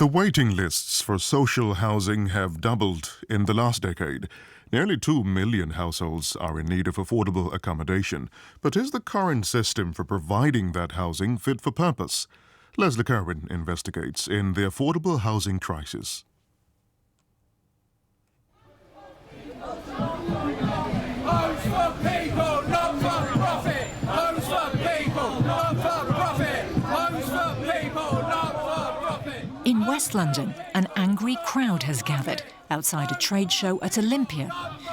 The waiting lists for social housing have doubled in the last decade. Nearly 2 million households are in need of affordable accommodation. But is the current system for providing that housing fit for purpose? Lesley Curwen investigates in The Affordable Housing Crisis. Homes for people, not for profit. Homes for people, not for profit. Homes for people, not for profit. In West London, an angry crowd has gathered outside a trade show at Olympia,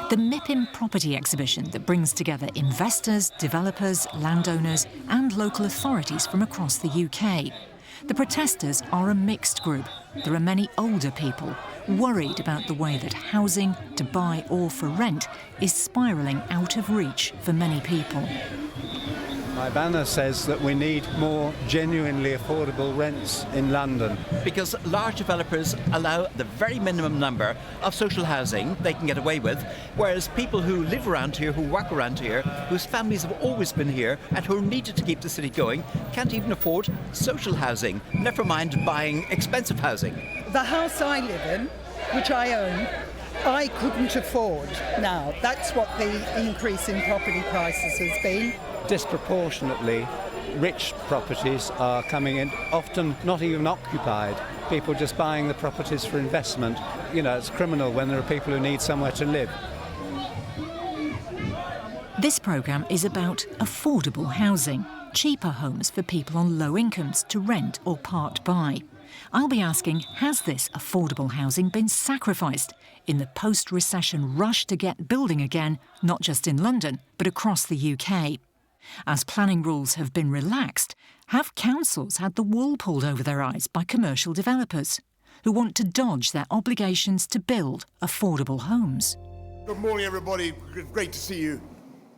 the MIPIM property exhibition that brings together investors, developers, landowners and local authorities from across the UK. The protesters are a mixed group. There are many older people worried about the way that housing, to buy or for rent, is spiralling out of reach for many people. My banner says that we need more genuinely affordable rents in London. Because large developers allow the very minimum number of social housing they can get away with, whereas people who live around here, who work around here, whose families have always been here and who are needed to keep the city going, can't even afford social housing, never mind buying expensive housing. The house I live in, which I own, I couldn't afford now. That's what the increase in property prices has been. Disproportionately, rich properties are coming in, often not even occupied. People just buying the properties for investment. You know, it's criminal when there are people who need somewhere to live. This programme is about affordable housing, cheaper homes for people on low incomes to rent or part buy. I'll be asking, has this affordable housing been sacrificed in the post-recession rush to get building again, not just in London, but across the UK? As planning rules have been relaxed, have councils had the wool pulled over their eyes by commercial developers who want to dodge their obligations to build affordable homes? Good morning, everybody. Great to see you.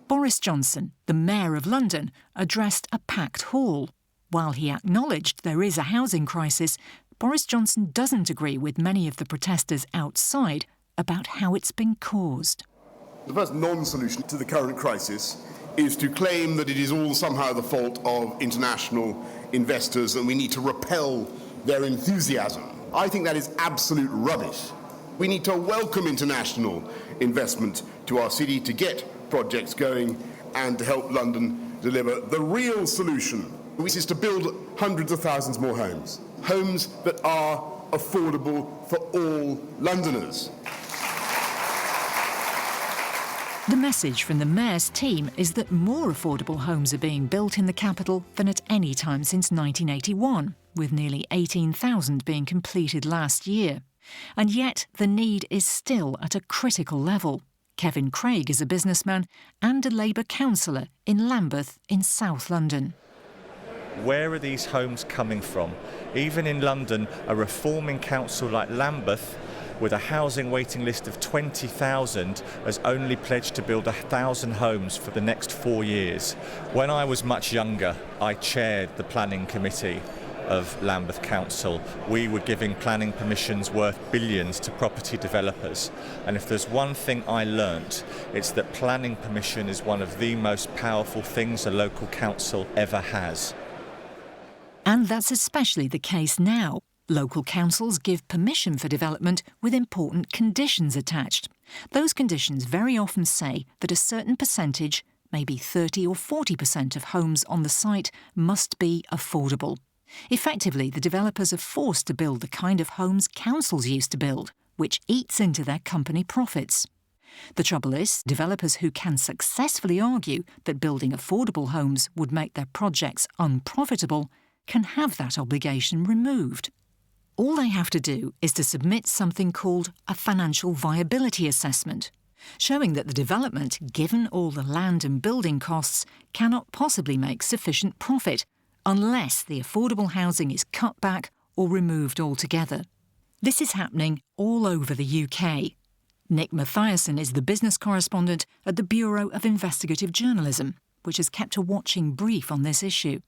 Boris Johnson, the Mayor of London, addressed a packed hall. While he acknowledged there is a housing crisis, Boris Johnson doesn't agree with many of the protesters outside about how it's been caused. The first non-solution to the current crisis is to claim that it is all somehow the fault of international investors and we need to repel their enthusiasm. I think that is absolute rubbish. We need to welcome international investment to our city to get projects going and to help London deliver the real solution, which is to build hundreds of thousands more homes. Homes that are affordable for all Londoners. The message from the Mayor's team is that more affordable homes are being built in the capital than at any time since 1981, with nearly 18,000 being completed last year. And yet the need is still at a critical level. Kevin Craig is a businessman and a Labour councillor in Lambeth in South London. Where are these homes coming from? Even in London, a reforming council like Lambeth, with a housing waiting list of 20,000, has only pledged to build 1,000 homes for the next 4 years. When I was much younger, I chaired the planning committee of Lambeth Council. We were giving planning permissions worth billions to property developers. And if there's one thing I learnt, it's that planning permission is one of the most powerful things a local council ever has. And that's especially the case now. Local councils give permission for development with important conditions attached. Those conditions very often say that a certain percentage, maybe 30 or 40% of homes on the site, must be affordable. Effectively, the developers are forced to build the kind of homes councils used to build, which eats into their company profits. The trouble is, developers who can successfully argue that building affordable homes would make their projects unprofitable can have that obligation removed. All they have to do is to submit something called a financial viability assessment, showing that the development, given all the land and building costs, cannot possibly make sufficient profit unless the affordable housing is cut back or removed altogether. This is happening all over the UK. Nick Mathiasen is the business correspondent at the Bureau of Investigative Journalism, which has kept a watching brief on this issue.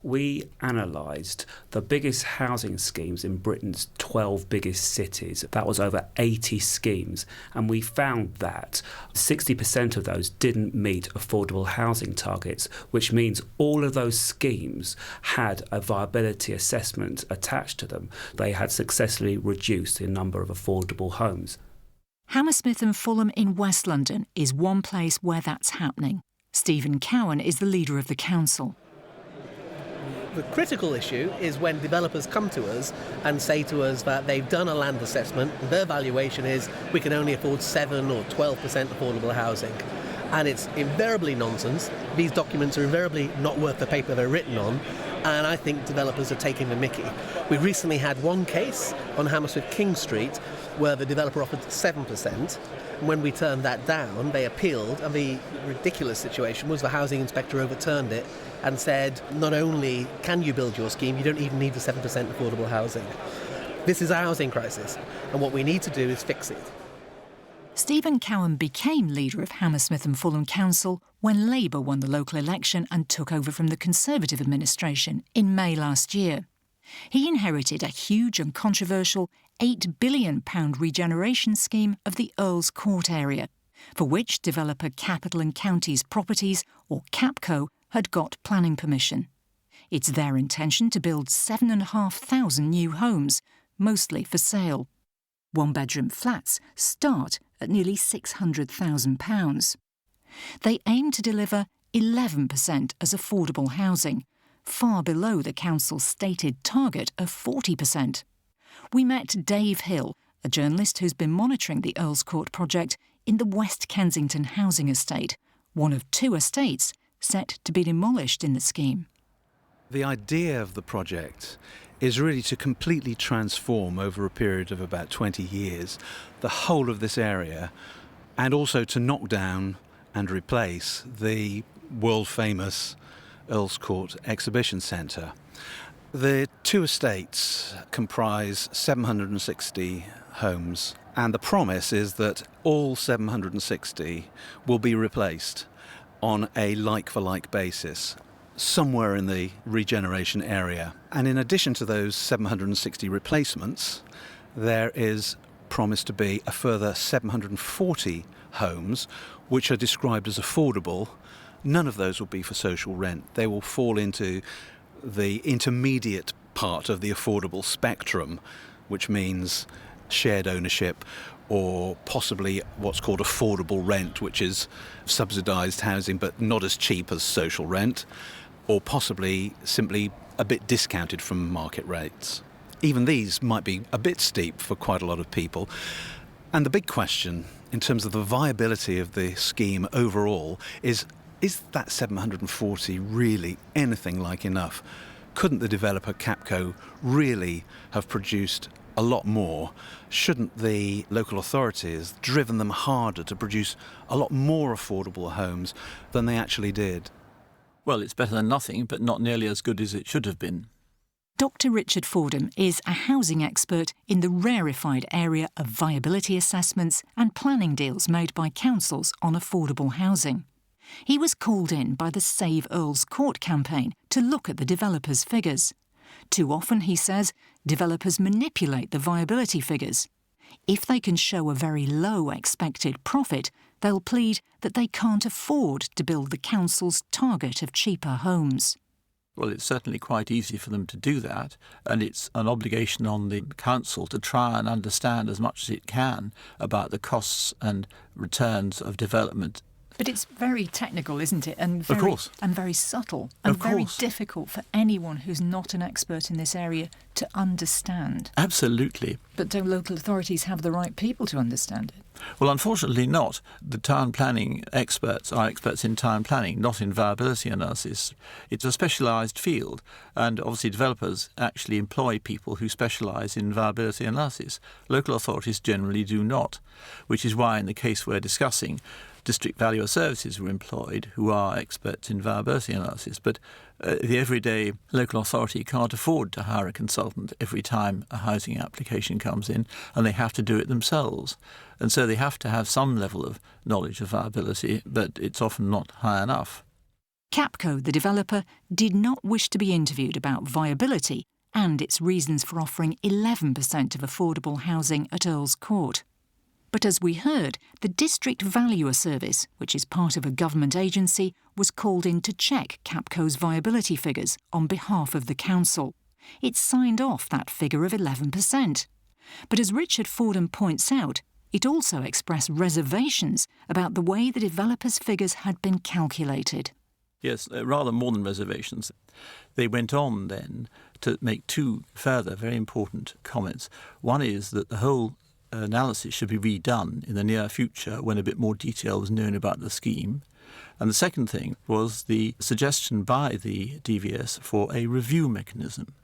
We analysed the biggest housing schemes in Britain's 12 biggest cities. That was over 80 schemes. And we found that 60% of those didn't meet affordable housing targets, which means all of those schemes had a viability assessment attached to them. They had successfully reduced the number of affordable homes. Hammersmith and Fulham in West London is one place where that's happening. Stephen Curwen is the leader of the council. The critical issue is when developers come to us and say to us that they've done a land assessment, their valuation is we can only afford 7 or 12% affordable housing. And it's invariably nonsense. These documents are invariably not worth the paper they're written on, and I think developers are taking the mickey. We recently had one case on Hammersmith King Street where the developer offered 7%. When we turned that down, they appealed, and the ridiculous situation was the housing inspector overturned it and said, not only can you build your scheme, you don't even need the 7% affordable housing. This is a housing crisis, and what we need to do is fix it. Stephen Curwen became leader of Hammersmith and Fulham Council when Labour won the local election and took over from the Conservative administration in May last year. He inherited a huge and controversial £8 billion regeneration scheme of the Earl's Court area, for which developer Capital and Counties Properties, or CAPCO, had got planning permission. It's their intention to build 7,500 new homes, mostly for sale. One-bedroom flats start at nearly £600,000. They aim to deliver 11% as affordable housing, far below the council's stated target of 40%. We met Dave Hill, a journalist who's been monitoring the Earl's Court project in the West Kensington housing estate, one of 2 estates set to be demolished in the scheme. The idea of the project is really to completely transform over a period of about 20 years the whole of this area, and also to knock down and replace the world-famous Earl's Court Exhibition Centre. The 2 estates comprise 760 homes, and the promise is that all 760 will be replaced on a like-for-like basis, somewhere in the regeneration area. And in addition to those 760 replacements, there is promised to be a further 740 homes which are described as affordable. None of those will be for social rent. They will fall into the intermediate part of the affordable spectrum, which means shared ownership, or possibly what's called affordable rent, which is subsidised housing but not as cheap as social rent, or possibly simply a bit discounted from market rates. Even these might be a bit steep for quite a lot of people. And the big question in terms of the viability of the scheme overall is that 740 really anything like enough? Couldn't the developer CAPCO really have produced a lot more? Shouldn't the local authorities have driven them harder to produce a lot more affordable homes than they actually did? Well, it's better than nothing, but not nearly as good as it should have been. Dr Richard Fordham is a housing expert in the rarefied area of viability assessments and planning deals made by councils on affordable housing. He was called in by the Save Earl's Court campaign to look at the developers' figures. Too often, he says, developers manipulate the viability figures. If they can show a very low expected profit, they'll plead that they can't afford to build the council's target of cheaper homes. Well, it's certainly quite easy for them to do that, and it's an obligation on the council to try and understand as much as it can about the costs and returns of development. But it's very technical, isn't it? And of course. And very subtle, and very difficult for anyone who's not an expert in this area to understand. Absolutely. But do local authorities have the right people to understand it? Well, unfortunately not. The town planning experts are experts in town planning, not in viability analysis. It's a specialised field, and obviously developers actually employ people who specialise in viability analysis. Local authorities generally do not, which is why in the case we're discussing, district valuer services were employed who are experts in viability analysis. But the everyday local authority can't afford to hire a consultant every time a housing application comes in, and they have to do it themselves. And so they have to have some level of knowledge of viability, but it's often not high enough. Capco, the developer, did not wish to be interviewed about viability and its reasons for offering 11% of affordable housing at Earl's Court. But as we heard, the District Valuer Service, which is part of a government agency, was called in to check Capco's viability figures on behalf of the council. It signed off that figure of 11%. But as Richard Fordham points out, it also expressed reservations about the way the developer's figures had been calculated. Yes, rather more than reservations. They went on then to make two further very important comments. One is that the whole analysis should be redone in the near future when a bit more detail was known about the scheme. And the second thing was the suggestion by the DVS for a review mechanism.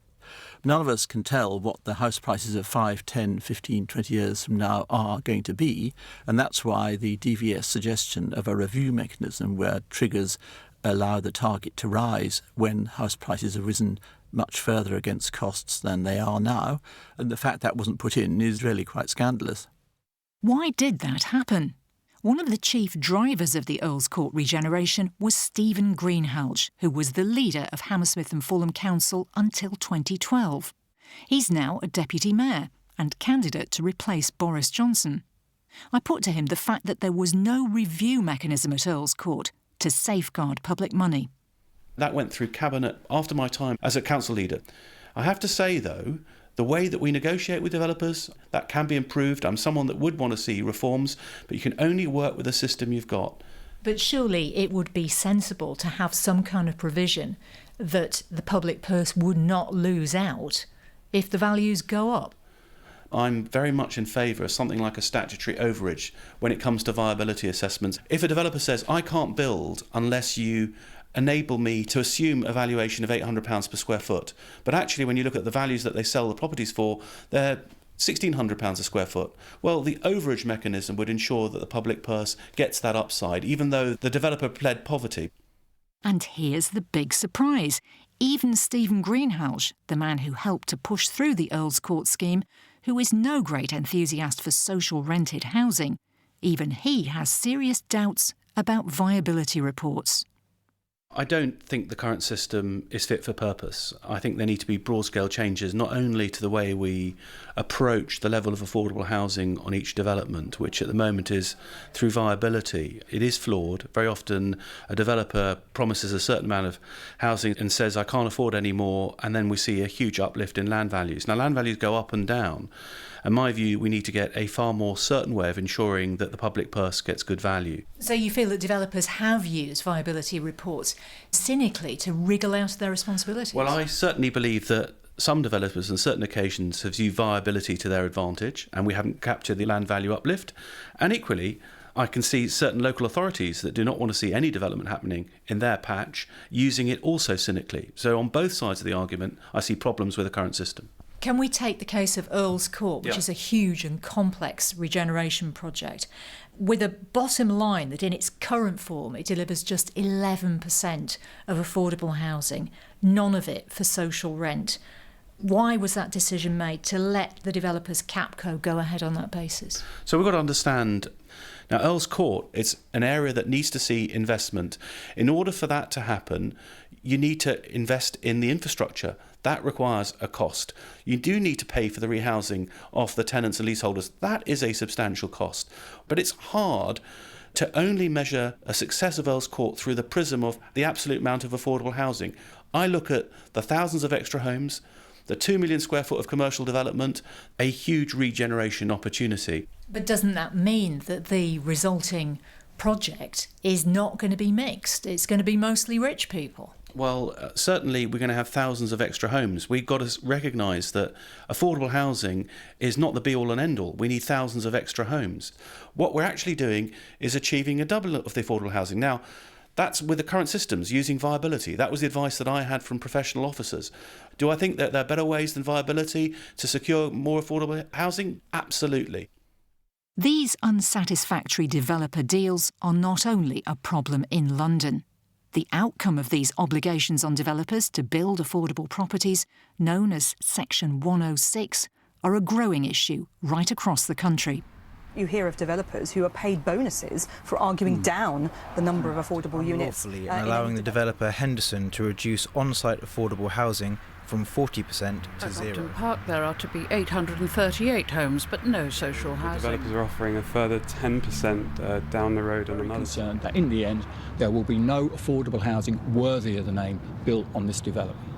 None of us can tell what the house prices of 5, 10, 15, 20 years from now are going to be, and that's why the DVS suggestion of a review mechanism where triggers allow the target to rise when house prices have risen much further against costs than they are now, and the fact that wasn't put in is really quite scandalous. Why did that happen? One of the chief drivers of the Earl's Court regeneration was Stephen Greenhalgh, who was the leader of Hammersmith and Fulham Council until 2012. He's now a deputy mayor and candidate to replace Boris Johnson. I put to him the fact that there was no review mechanism at Earl's Court to safeguard public money. That went through Cabinet after my time as a council leader. I have to say, though, the way that we negotiate with developers, that can be improved. I'm someone that would want to see reforms, but you can only work with the system you've got. But surely it would be sensible to have some kind of provision that the public purse would not lose out if the values go up. I'm very much in favour of something like a statutory overage when it comes to viability assessments. If a developer says, I can't build unless you enable me to assume a valuation of £800 per square foot, but actually when you look at the values that they sell the properties for, they're £1,600 a square foot. Well, the overage mechanism would ensure that the public purse gets that upside, even though the developer pled poverty. And here's the big surprise. Even Stephen Greenhalgh, the man who helped to push through the Earl's Court scheme, who is no great enthusiast for social rented housing, even he has serious doubts about viability reports. I don't think the current system is fit for purpose. I think there need to be broad-scale changes, not only to the way we approach the level of affordable housing on each development, which at the moment is through viability. It is flawed. Very often a developer promises a certain amount of housing and says, I can't afford any more, and then we see a huge uplift in land values. Now, land values go up and down. In my view, we need to get a far more certain way of ensuring that the public purse gets good value. So you feel that developers have used viability reports cynically to wriggle out of their responsibilities? Well, I certainly believe that some developers on certain occasions have used viability to their advantage and we haven't captured the land value uplift. And equally, I can see certain local authorities that do not want to see any development happening in their patch using it also cynically. So on both sides of the argument, I see problems with the current system. Can we take the case of Earl's Court, which is a huge and complex regeneration project, with a bottom line that in its current form it delivers just 11% of affordable housing, none of it for social rent? Why was that decision made to let the developers Capco go ahead on that basis? So we've got to understand, now Earl's Court, it's an area that needs to see investment. In order for that to happen, you need to invest in the infrastructure. That requires a cost. You do need to pay for the rehousing of the tenants and leaseholders. That is a substantial cost. But it's hard to only measure a success of Earl's Court through the prism of the absolute amount of affordable housing. I look at the thousands of extra homes, the 2 million square foot of commercial development, a huge regeneration opportunity. But doesn't that mean that the resulting project is not going to be mixed? It's going to be mostly rich people? Well, certainly we're going to have thousands of extra homes. We've got to recognise that affordable housing is not the be-all and end-all. We need thousands of extra homes. What we're actually doing is achieving a double of the affordable housing. Now, that's with the current systems, using viability. That was the advice that I had from professional officers. Do I think that there are better ways than viability to secure more affordable housing? Absolutely. These unsatisfactory developer deals are not only a problem in London. The outcome of these obligations on developers to build affordable properties, known as Section 106, are a growing issue right across the country. You hear of developers who are paid bonuses for arguing down the number of affordable units. And allowing the developer Henderson to reduce on-site affordable housing from 40% to zero. At Upton Park there are to be 838 homes, but no social housing. Developers are offering a further 10% down the road on another. Concerned that in the end there will be no affordable housing worthy of the name built on this development.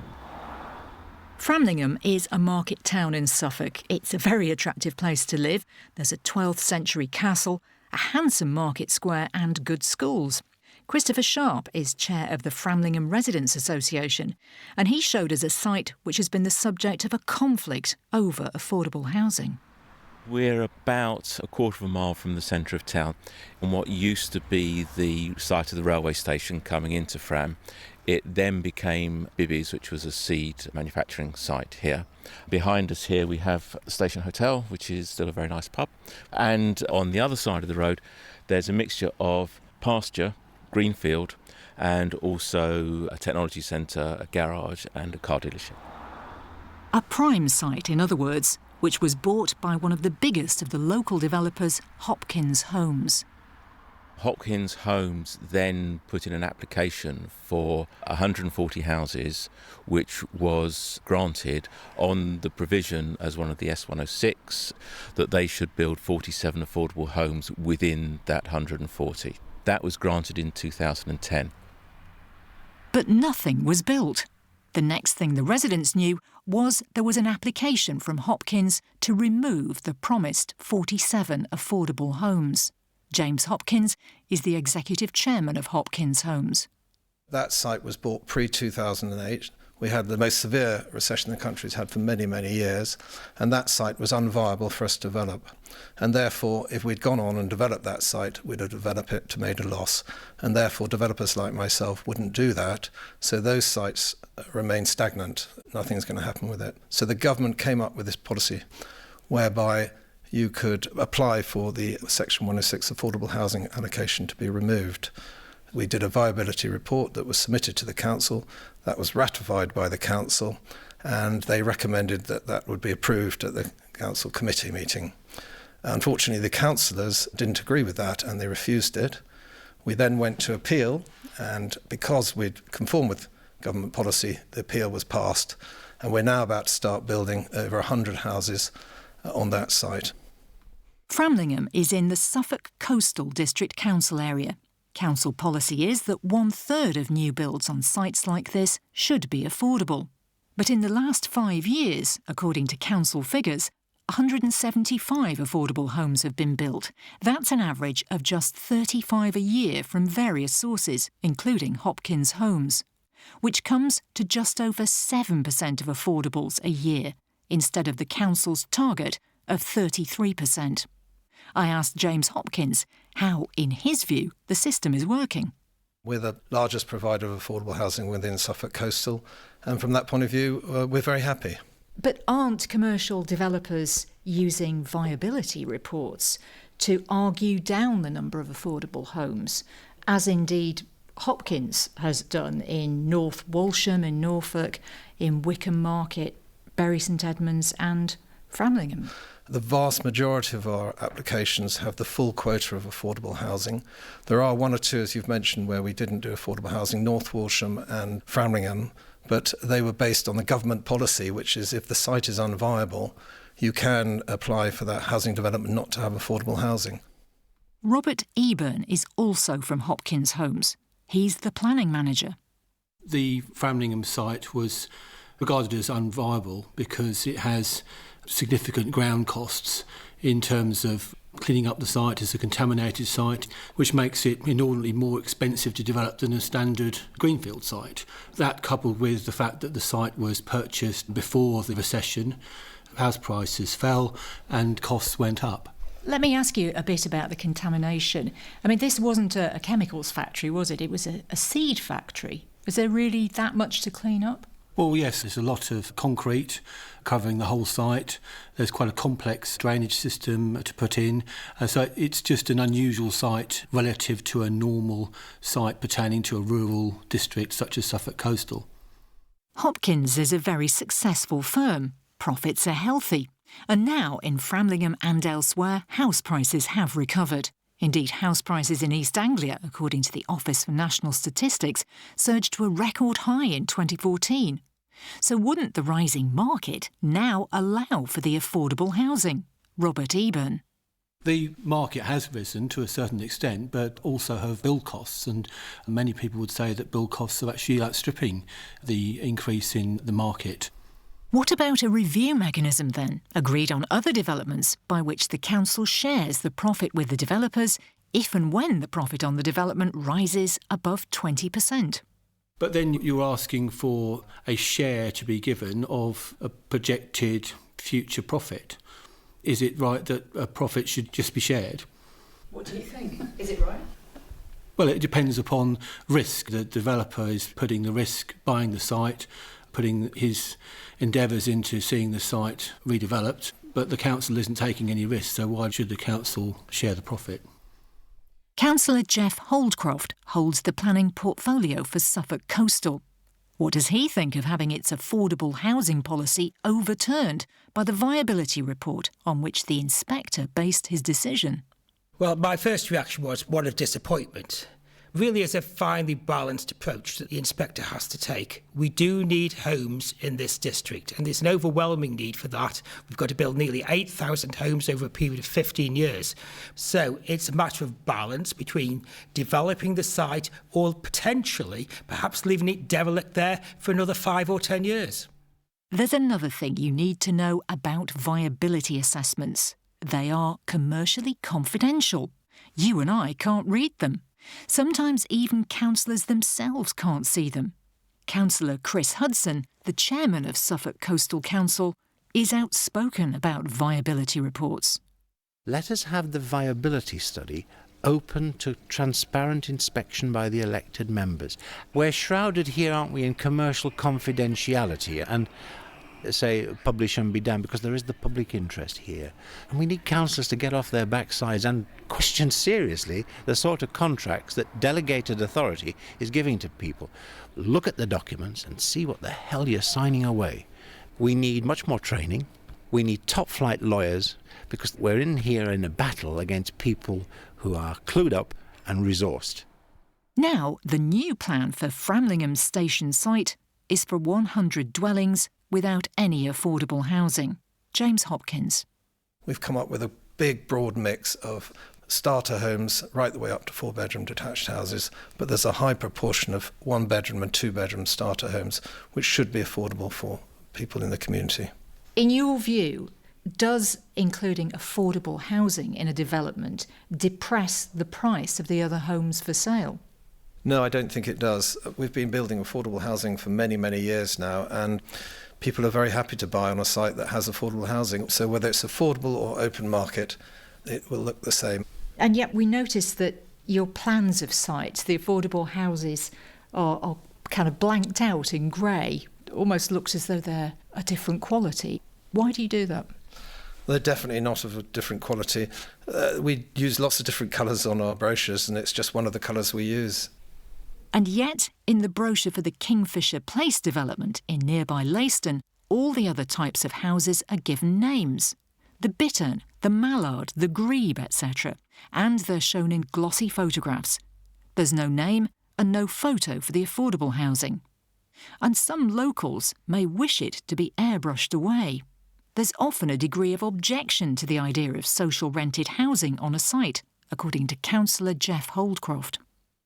Framlingham is a market town in Suffolk. It's a very attractive place to live. There's a 12th century castle, a handsome market square and good schools. Christopher Sharp is chair of the Framlingham Residents Association, and he showed us a site which has been the subject of a conflict over affordable housing. We're about a quarter of a mile from the centre of town, on what used to be the site of the railway station coming into Fram. It then became Bibby's, which was a seed manufacturing site here. Behind us here we have the Station Hotel, which is still a very nice pub. And on the other side of the road there's a mixture of pasture, greenfield, and also a technology centre, a garage and a car dealership. A prime site, in other words, which was bought by one of the biggest of the local developers, Hopkins Homes. Hopkins Homes then put in an application for 140 houses, which was granted on the provision as one of the S106 that they should build 47 affordable homes within that 140. That was granted in 2010. But nothing was built. The next thing the residents knew was there was an application from Hopkins to remove the promised 47 affordable homes. James Hopkins is the executive chairman of Hopkins Homes. That site was bought pre-2008. We had the most severe recession the country's had for many, many years, and that site was unviable for us to develop. And therefore, if we'd gone on and developed that site, we'd have developed it to made a loss. And therefore, developers like myself wouldn't do that. So those sites remain stagnant. Nothing's going to happen with it. So the government came up with this policy whereby you could apply for the Section 106 affordable housing allocation to be removed. We did a viability report that was submitted to the council. That was ratified by the council, and they recommended that that would be approved at the council committee meeting. Unfortunately, the councillors didn't agree with that and they refused it. We then went to appeal, and because we'd conformed with government policy, the appeal was passed, and we're now about to start building over 100 houses on that site. Framlingham is in the Suffolk Coastal District Council area. Council policy is that 1/3 of new builds on sites like this should be affordable. But in the last 5 years, according to council figures, 175 affordable homes have been built. That's an average of just 35 a year from various sources, including Hopkins Homes, which comes to just over 7% of affordables a year, instead of the council's target of 33%. I asked James Hopkins how, in his view, the system is working. We're the largest provider of affordable housing within Suffolk Coastal, and from that point of view, we're very happy. But aren't commercial developers using viability reports to argue down the number of affordable homes, as indeed Hopkins has done in North Walsham, in Norfolk, in Wickham Market, Bury St Edmunds and Framlingham? The vast majority of our applications have the full quota of affordable housing. There are one or two, as you've mentioned, where we didn't do affordable housing, North Walsham and Framlingham, but they were based on the government policy, which is if the site is unviable, you can apply for that housing development not to have affordable housing. Robert Eburn is also from Hopkins Homes. He's the planning manager. The Framlingham site was regarded as unviable because it has significant ground costs in terms of cleaning up the site as a contaminated site, which makes it inordinately more expensive to develop than a standard greenfield site. That, coupled with the fact that the site was purchased before the recession, house prices fell and costs went up. Let me ask you a bit about the contamination. I mean, this wasn't a chemicals factory, was it? It was a seed factory. Was there really that much to clean up? Well, yes, there's a lot of concrete covering the whole site. There's quite a complex drainage system to put in. So it's just an unusual site relative to a normal site pertaining to a rural district such as Suffolk Coastal. Hopkins is a very successful firm. Profits are healthy. And now, in Framlingham and elsewhere, house prices have recovered. Indeed, house prices in East Anglia, according to the Office for National Statistics, surged to a record high in 2014. So wouldn't the rising market now allow for the affordable housing? Robert Eburn. The market has risen to a certain extent, but also have build costs, and many people would say that build costs are actually outstripping the increase in the market. What about a review mechanism then, agreed on other developments, by which the council shares the profit with the developers if and when the profit on the development rises above 20%? But then you're asking for a share to be given of a projected future profit. Is it right that a profit should just be shared? What do you think? Is it right? Well, it depends upon risk. The developer is putting the risk, buying the site, putting his endeavours into seeing the site redeveloped, but the council isn't taking any risk, so why should the council share the profit? Councillor Jeff Holdcroft holds the planning portfolio for Suffolk Coastal. What does he think of having its affordable housing policy overturned by the viability report on which the inspector based his decision? Well, my first reaction was one of disappointment. Really is a finely balanced approach that the inspector has to take. We do need homes in this district, and there's an overwhelming need for that. We've got to build nearly 8,000 homes over a period of 15 years. So it's a matter of balance between developing the site or potentially perhaps leaving it derelict there for another 5 or 10 years. There's another thing you need to know about viability assessments. They are commercially confidential. You and I can't read them. Sometimes even councillors themselves can't see them. Councillor Chris Hudson, the chairman of Suffolk Coastal Council, is outspoken about viability reports. Let us have the viability study open to transparent inspection by the elected members. We're shrouded here, aren't we, in commercial confidentiality and say publish and be damned, because there is the public interest here. And we need councillors to get off their backsides and question seriously the sort of contracts that delegated authority is giving to people. Look at the documents and see what the hell you're signing away. We need much more training. We need top-flight lawyers, because we're in here in a battle against people who are clued up and resourced. Now, the new plan for Framlingham Station site is for 100 dwellings without any affordable housing. James Hopkins. We've come up with a big, broad mix of starter homes right the way up to 4-bedroom detached houses, but there's a high proportion of 1-bedroom and 2-bedroom starter homes, which should be affordable for people in the community. In your view, does including affordable housing in a development depress the price of the other homes for sale? No, I don't think it does. We've been building affordable housing for many, many years now, and people are very happy to buy on a site that has affordable housing. So whether it's affordable or open market, it will look the same. And yet we notice that your plans of sites, the affordable houses, are kind of blanked out in grey. It almost looks as though they're a different quality. Why do you do that? They're definitely not of a different quality. We use lots of different colours on our brochures, and it's just one of the colours we use. And yet, in the brochure for the Kingfisher Place development in nearby Leyston, all the other types of houses are given names. The bittern, the mallard, the grebe, etc. And they're shown in glossy photographs. There's no name and no photo for the affordable housing. And some locals may wish it to be airbrushed away. There's often a degree of objection to the idea of social rented housing on a site, according to Councillor Jeff Holdcroft.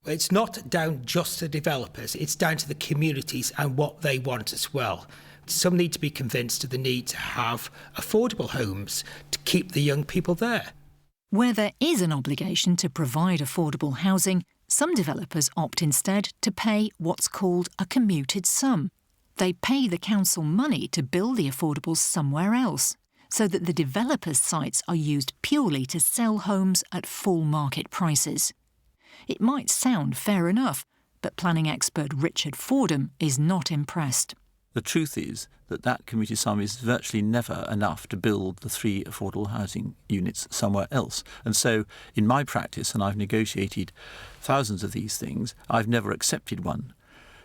It's not down just to developers, it's down to the communities and what they want as well. Some need to be convinced of the need to have affordable homes to keep the young people there. Where there is an obligation to provide affordable housing, some developers opt instead to pay what's called a commuted sum. They pay the council money to build the affordables somewhere else, so that the developers' sites are used purely to sell homes at full market prices. It might sound fair enough, but planning expert Richard Fordham is not impressed. The truth is that that commuted sum is virtually never enough to build the 3 affordable housing units somewhere else. And so, in my practice, and I've negotiated thousands of these things, I've never accepted one.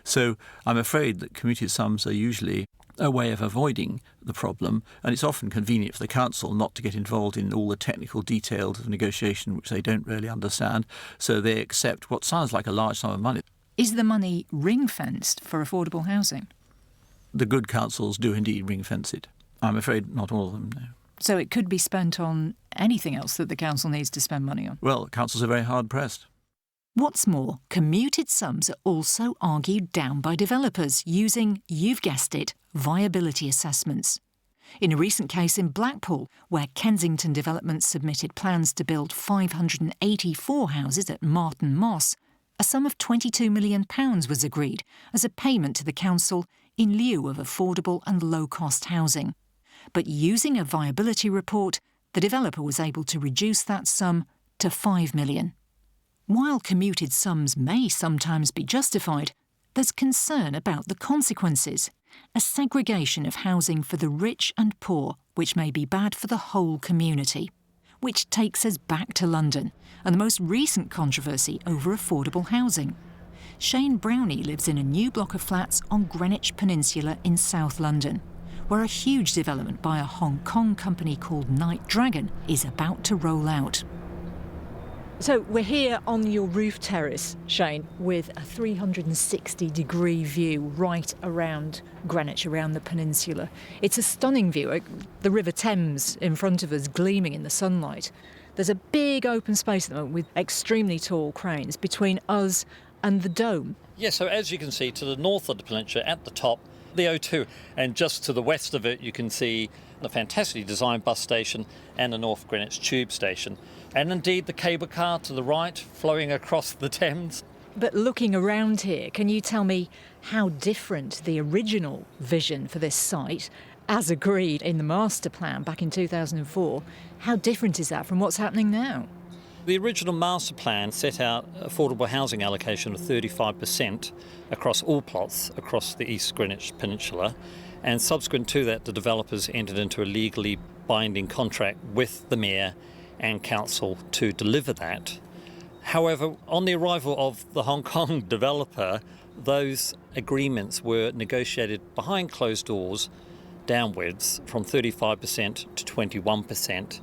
So I'm afraid that commuted sums are usually a way of avoiding the problem, and it's often convenient for the council not to get involved in all the technical details of negotiation which they don't really understand, so they accept what sounds like a large sum of money. Is the money ring-fenced for affordable housing? The good councils do indeed ring-fence it. I'm afraid not all of them, no. So it could be spent on anything else that the council needs to spend money on? Well, councils are very hard-pressed. What's more, commuted sums are also argued down by developers using, you've guessed it, viability assessments. In a recent case in Blackpool, where Kensington Development submitted plans to build 584 houses at Marton Moss, a sum of £22 million was agreed as a payment to the council in lieu of affordable and low-cost housing. But using a viability report, the developer was able to reduce that sum to £5 million. While commuted sums may sometimes be justified, there's concern about the consequences, a segregation of housing for the rich and poor, which may be bad for the whole community. Which takes us back to London and the most recent controversy over affordable housing. Shane Brownie lives in a new block of flats on Greenwich Peninsula in South London, where a huge development by a Hong Kong company called Night Dragon is about to roll out. So we're here on your roof terrace, Shane, with a 360-degree view right around Greenwich, around the peninsula. It's a stunning view, the River Thames in front of us gleaming in the sunlight. There's a big open space at the moment with extremely tall cranes between us and the dome. Yes, so as you can see, to the north of the peninsula, at the top, the O2, and just to the west of it you can see the fantastically designed bus station and the North Greenwich Tube Station. And indeed the cable car to the right, flowing across the Thames. But looking around here, can you tell me how different the original vision for this site, as agreed in the master plan back in 2004, how different is that from what's happening now? The original master plan set out affordable housing allocation of 35% across all plots across the East Greenwich Peninsula, and subsequent to that the developers entered into a legally binding contract with the Mayor and Council to deliver that. However, on the arrival of the Hong Kong developer, those agreements were negotiated behind closed doors downwards from 35% to 21%,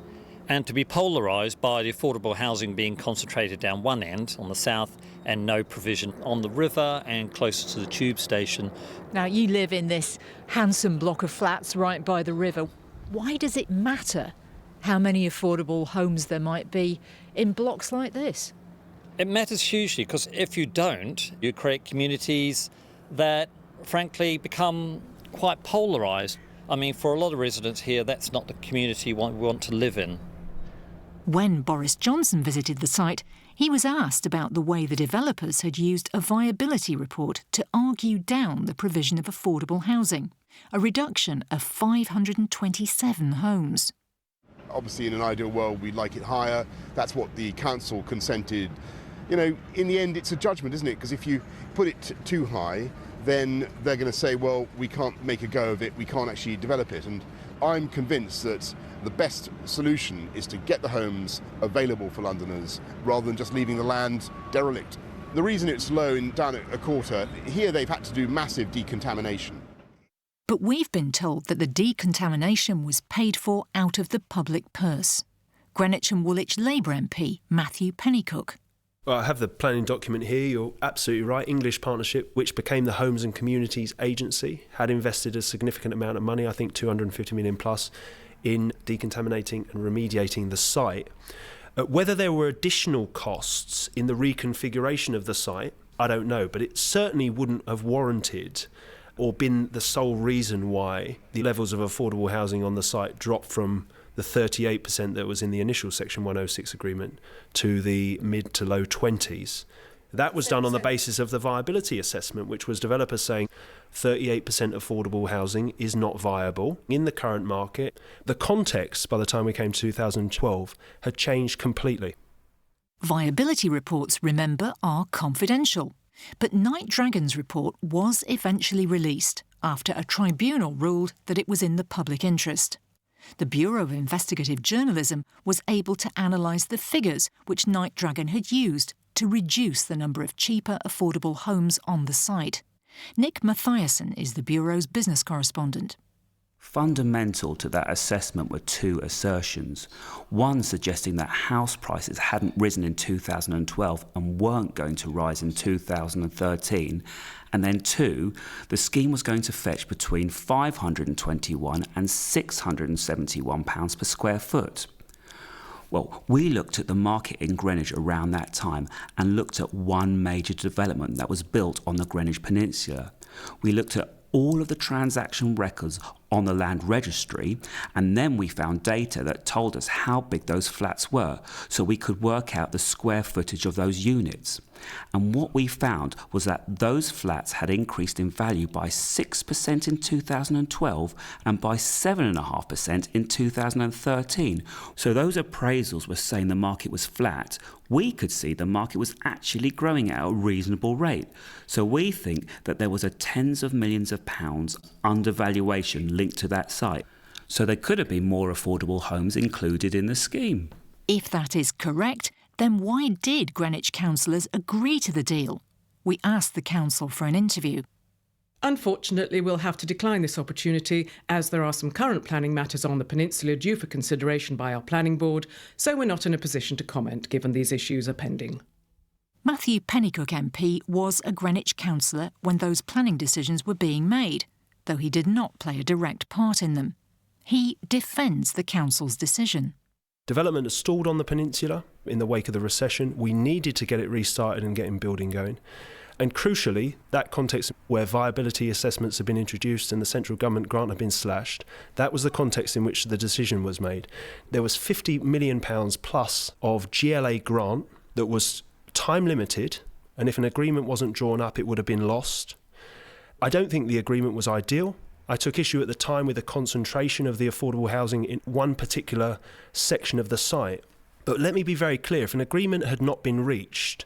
and to be polarised by the affordable housing being concentrated down one end on the south and no provision on the river and closer to the tube station. Now, you live in this handsome block of flats right by the river. Why does it matter how many affordable homes there might be in blocks like this? It matters hugely because if you don't, you create communities that frankly become quite polarised. I mean, for a lot of residents here, that's not the community we want to live in. When Boris Johnson visited the site, he was asked about the way the developers had used a viability report to argue down the provision of affordable housing, a reduction of 527 homes. Obviously, in an ideal world, we'd like it higher. That's what the council consented. You know, in the end, it's a judgment, isn't it? Because if you put it too high, then they're going to say, well, we can't make a go of it, we can't actually develop it. And I'm convinced that the best solution is to get the homes available for Londoners rather than just leaving the land derelict. The reason it's low down at a quarter, here they've had to do massive decontamination. But we've been told that the decontamination was paid for out of the public purse. Greenwich and Woolwich Labour MP Matthew Pennycook. Well, I have the planning document here, you're absolutely right. English Partnership, which became the Homes and Communities Agency, had invested a significant amount of money, I think 250 million plus, in decontaminating and remediating the site. Whether there were additional costs in the reconfiguration of the site, I don't know, but it certainly wouldn't have warranted or been the sole reason why the levels of affordable housing on the site dropped from the 38% that was in the initial Section 106 agreement to the mid to low 20s. That was done on the basis of the viability assessment, which was developers saying 38% affordable housing is not viable in the current market. The context, by the time we came to 2012, had changed completely. Viability reports, remember, are confidential. But Night Dragon's report was eventually released after a tribunal ruled that it was in the public interest. The Bureau of Investigative Journalism was able to analyse the figures which Night Dragon had used to reduce the number of cheaper, affordable homes on the site. Nick Mathiasen is the Bureau's business correspondent. Fundamental to that assessment were two assertions. One suggesting that house prices hadn't risen in 2012 and weren't going to rise in 2013. And then two, the scheme was going to fetch between £521 and £671 per square foot. Well, we looked at the market in Greenwich around that time and looked at one major development that was built on the Greenwich Peninsula. We looked at all of the transaction records on the land registry, and then we found data that told us how big those flats were, so we could work out the square footage of those units. And what we found was that those flats had increased in value by 6% in 2012 and by 7.5% in 2013. So those appraisals were saying the market was flat. We could see the market was actually growing at a reasonable rate. So we think that there was a tens of millions of pounds undervaluation linked to that site. So there could have been more affordable homes included in the scheme. If that is correct, then why did Greenwich councillors agree to the deal? We asked the council for an interview. Unfortunately, we'll have to decline this opportunity as there are some current planning matters on the peninsula due for consideration by our planning board, so we're not in a position to comment given these issues are pending. Matthew Pennycook MP was a Greenwich councillor when those planning decisions were being made, though he did not play a direct part in them. He defends the council's decision. Development has stalled on the peninsula in the wake of the recession. We needed to get it restarted and getting building going. And crucially, that context where viability assessments have been introduced and the central government grant had been slashed, that was the context in which the decision was made. There was £50 million plus of GLA grant that was time limited, and if an agreement wasn't drawn up, it would have been lost. I don't think the agreement was ideal. I took issue at the time with the concentration of the affordable housing in one particular section of the site. But let me be very clear, if an agreement had not been reached,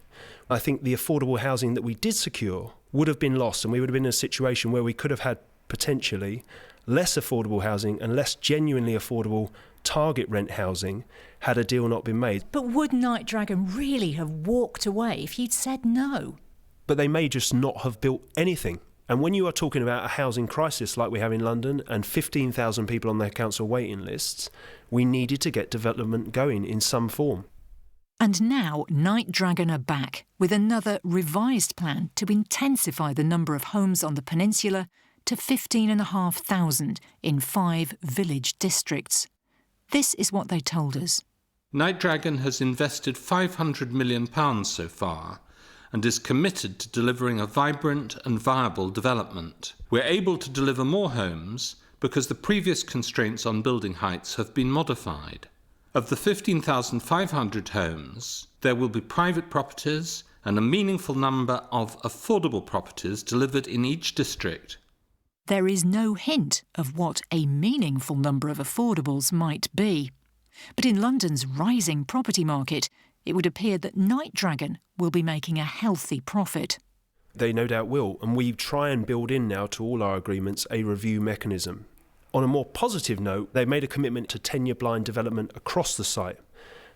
I think the affordable housing that we did secure would have been lost, and we would have been in a situation where we could have had potentially less affordable housing and less genuinely affordable target rent housing had a deal not been made. But would Night Dragon really have walked away if you'd said no? But they may just not have built anything. And when you are talking about a housing crisis like we have in London and 15,000 people on their council waiting lists, we needed to get development going in some form. And now Night Dragon are back with another revised plan to intensify the number of homes on the peninsula to 15,500 in 5 village districts. This is what they told us. Night Dragon has invested £500 million so far and is committed to delivering a vibrant and viable development. We're able to deliver more homes because the previous constraints on building heights have been modified. Of the 15,500 homes, there will be private properties and a meaningful number of affordable properties delivered in each district. There is no hint of what a meaningful number of affordables might be. But in London's rising property market, it would appear that Night Dragon will be making a healthy profit. They no doubt will, and we try and build in now to all our agreements a review mechanism. On a more positive note, they made a commitment to tenure-blind development across the site,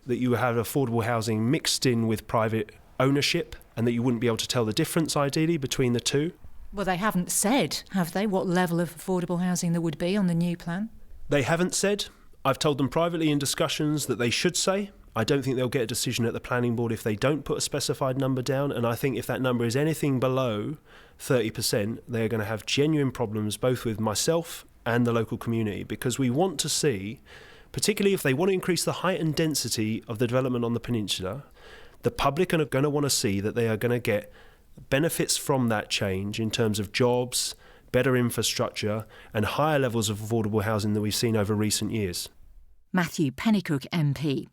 that you have affordable housing mixed in with private ownership, and that you wouldn't be able to tell the difference, ideally, between the two. Well, they haven't said, have they, what level of affordable housing there would be on the new plan? They haven't said. I've told them privately in discussions that they should say. I don't think they'll get a decision at the planning board if they don't put a specified number down, and I think if that number is anything below 30%, they're going to have genuine problems both with myself and the local community, because we want to see, particularly if they want to increase the height and density of the development on the peninsula, the public are going to want to see that they are going to get benefits from that change in terms of jobs, better infrastructure and higher levels of affordable housing than we've seen over recent years. Matthew Pennycook MP.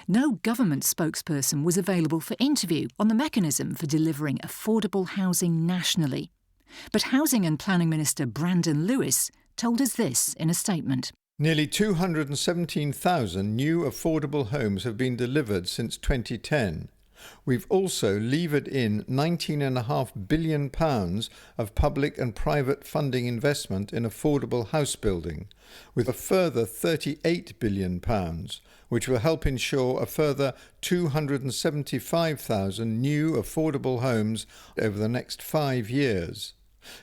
No government spokesperson was available for interview on the mechanism for delivering affordable housing nationally. But Housing and Planning Minister Brandon Lewis told us this in a statement. Nearly 217,000 new affordable homes have been delivered since 2010. We've also levered in £19.5 billion of public and private funding investment in affordable house building, with a further £38 billion, which will help ensure a further 275,000 new affordable homes over the next 5 years.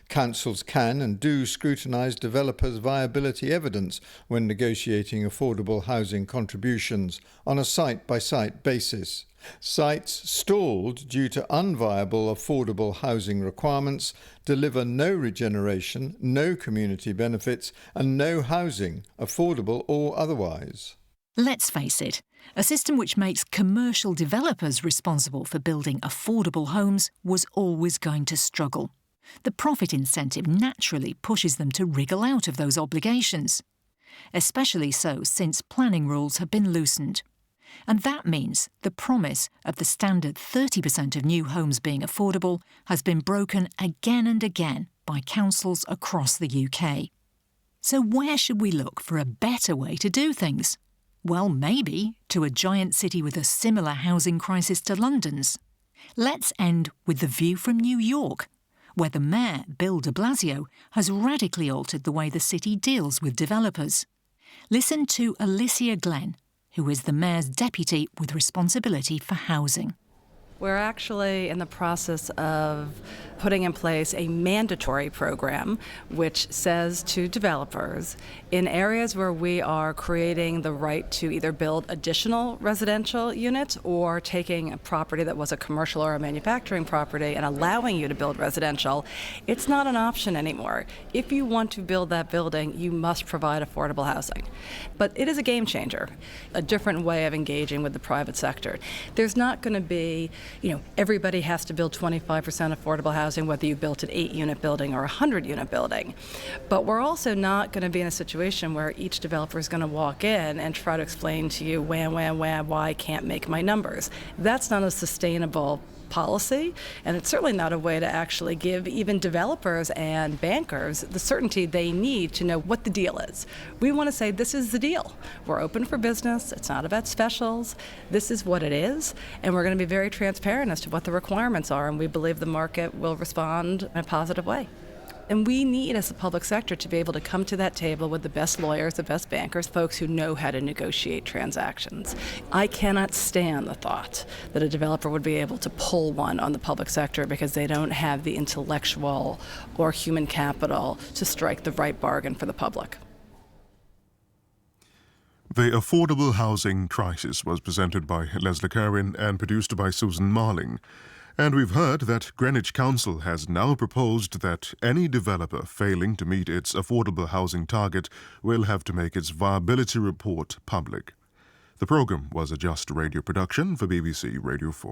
Councils can and do scrutinise developers' viability evidence when negotiating affordable housing contributions on a site-by-site basis. Sites stalled due to unviable affordable housing requirements deliver no regeneration, no community benefits and no housing, affordable or otherwise. Let's face it, a system which makes commercial developers responsible for building affordable homes was always going to struggle. The profit incentive naturally pushes them to wriggle out of those obligations, especially so since planning rules have been loosened. And that means the promise of the standard 30% of new homes being affordable has been broken again and again by councils across the UK. So where should we look for a better way to do things? Well, maybe to a giant city with a similar housing crisis to London's. Let's end with the view from New York, where the mayor, Bill de Blasio, has radically altered the way the city deals with developers. Listen to Alicia Glenn, who is the mayor's deputy with responsibility for housing. We're actually in the process of putting in place a mandatory program which says to developers, in areas where we are creating the right to either build additional residential units or taking a property that was a commercial or a manufacturing property and allowing you to build residential, it's not an option anymore. If you want to build that building, you must provide affordable housing. But it is a game changer, a different way of engaging with the private sector. There's not going to be, everybody has to build 25% affordable housing, whether you built an 8-unit building or a 100-unit building. But we're also not going to be in a situation where each developer is going to walk in and try to explain to you, why I can't make my numbers. That's not a sustainable policy, and it's certainly not a way to actually give even developers and bankers the certainty they need to know what the deal is. We want to say this is the deal. We're open for business. It's not about specials. This is what it is, and we're going to be very transparent as to what the requirements are, and we believe the market will respond in a positive way. And we need, as a public sector, to be able to come to that table with the best lawyers, the best bankers, folks who know how to negotiate transactions. I cannot stand the thought that a developer would be able to pull one on the public sector because they don't have the intellectual or human capital to strike the right bargain for the public. The Affordable Housing Crisis was presented by Lesley Curwen and produced by Susan Marling. And we've heard that Greenwich Council has now proposed that any developer failing to meet its affordable housing target will have to make its viability report public. The programme was a Just Radio production for BBC Radio 4.